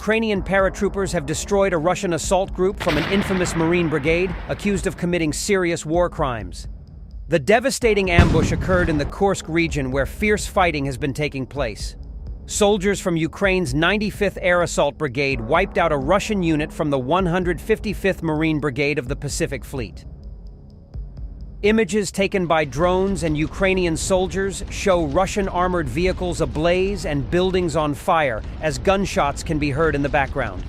Ukrainian paratroopers have destroyed a Russian assault group from an infamous Marine brigade accused of committing serious war crimes. The devastating ambush occurred in the Kursk region where fierce fighting has been taking place. Soldiers from Ukraine's 95th Air Assault Brigade wiped out a Russian unit from the 155th Marine Brigade of the Pacific Fleet. Images taken by drones and Ukrainian soldiers show Russian armored vehicles ablaze and buildings on fire as gunshots can be heard in the background.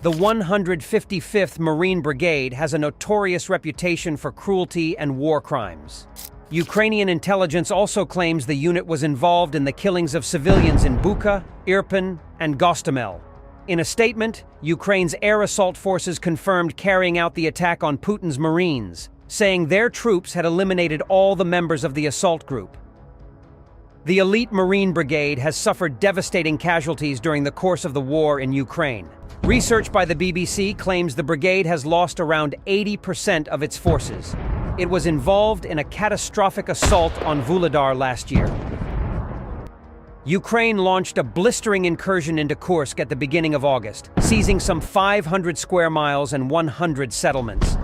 The 155th Marine Brigade has a notorious reputation for cruelty and war crimes. Ukrainian intelligence also claims the unit was involved in the killings of civilians in Bucha, Irpin, and Gostomel. In a statement, Ukraine's air assault forces confirmed carrying out the attack on Putin's Marines, saying their troops had eliminated all the members of the assault group. The elite Marine Brigade has suffered devastating casualties during the course of the war in Ukraine. Research by the BBC claims the brigade has lost around 80% of its forces. It was involved in a catastrophic assault on Vuhledar last year. Ukraine launched a blistering incursion into Kursk at the beginning of August, seizing some 500 square miles and 100 settlements.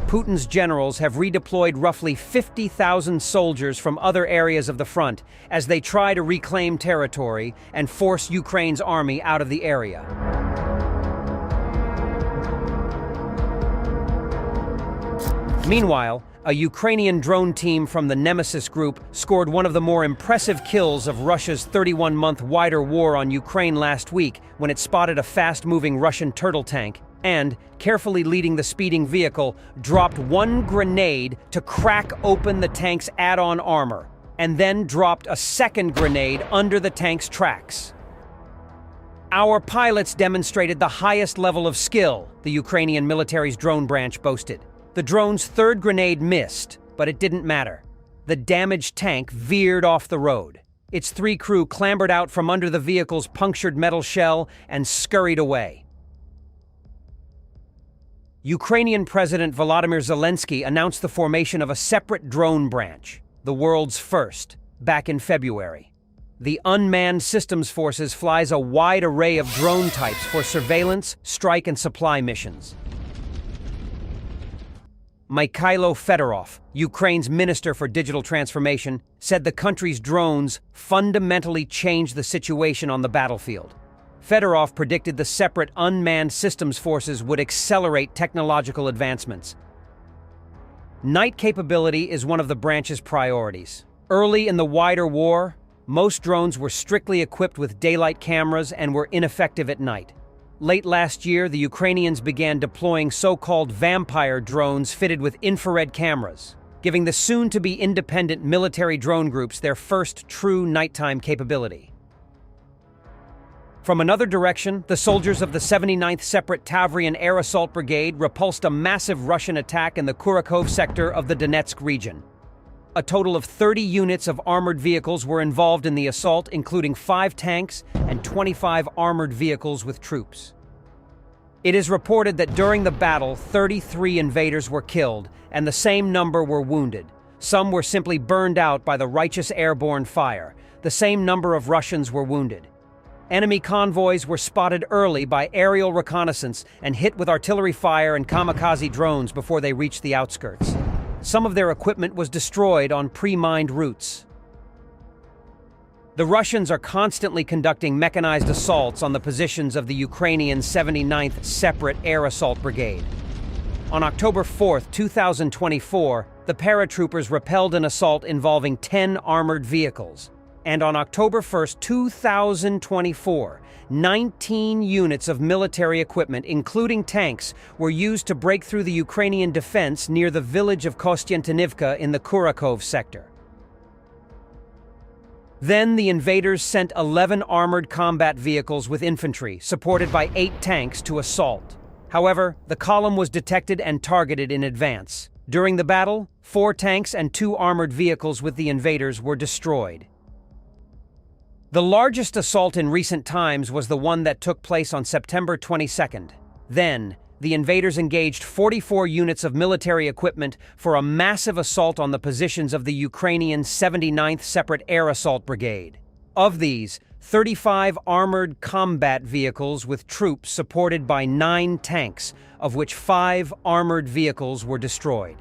Putin's generals have redeployed roughly 50,000 soldiers from other areas of the front as they try to reclaim territory and force Ukraine's army out of the area. Meanwhile, a Ukrainian drone team from the Nemesis group scored one of the more impressive kills of Russia's 31-month wider war on Ukraine last week when it spotted a fast-moving Russian turtle tank and, carefully leading the speeding vehicle, dropped one grenade to crack open the tank's add-on armor, and then dropped a second grenade under the tank's tracks. Our pilots demonstrated the highest level of skill, the Ukrainian military's drone branch boasted. The drone's third grenade missed, but it didn't matter. The damaged tank veered off the road. Its three crew clambered out from under the vehicle's punctured metal shell and scurried away. Ukrainian President Volodymyr Zelensky announced the formation of a separate drone branch, the world's first, back in February. The Unmanned Systems Forces flies a wide array of drone types for surveillance, strike, and supply missions. Mikhailo Fedorov, Ukraine's Minister for Digital Transformation, said the country's drones fundamentally changed the situation on the battlefield. Fedorov predicted the separate unmanned systems forces would accelerate technological advancements. Night capability is one of the branch's priorities. Early in the wider war, most drones were strictly equipped with daylight cameras and were ineffective at night. Late last year, the Ukrainians began deploying so-called vampire drones fitted with infrared cameras, giving the soon-to-be independent military drone groups their first true nighttime capability. From another direction, the soldiers of the 79th Separate Tavrian Air Assault Brigade repulsed a massive Russian attack in the Kursk sector of the Donetsk region. A total of 30 units of armored vehicles were involved in the assault, including 5 tanks and 25 armored vehicles with troops. It is reported that during the battle, 33 invaders were killed, and the same number were wounded. Some were simply burned out by the righteous airborne fire. The same number of Russians were wounded. Enemy convoys were spotted early by aerial reconnaissance and hit with artillery fire and kamikaze drones before they reached the outskirts. Some of their equipment was destroyed on pre-mined routes. The Russians are constantly conducting mechanized assaults on the positions of the Ukrainian 79th Separate Air Assault Brigade. On October 4, 2024, the paratroopers repelled an assault involving 10 armored vehicles. And on October 1, 2024, 19 units of military equipment, including tanks, were used to break through the Ukrainian defense near the village of Kostiantynivka in the Kursk sector. Then the invaders sent 11 armored combat vehicles with infantry, supported by 8 tanks, to assault. However, the column was detected and targeted in advance. During the battle, 4 tanks and 2 armored vehicles with the invaders were destroyed. The largest assault in recent times was the one that took place on September 22nd. Then, the invaders engaged 44 units of military equipment for a massive assault on the positions of the Ukrainian 79th Separate Air Assault Brigade. Of these, 35 armored combat vehicles with troops supported by 9 tanks, of which 5 armored vehicles were destroyed.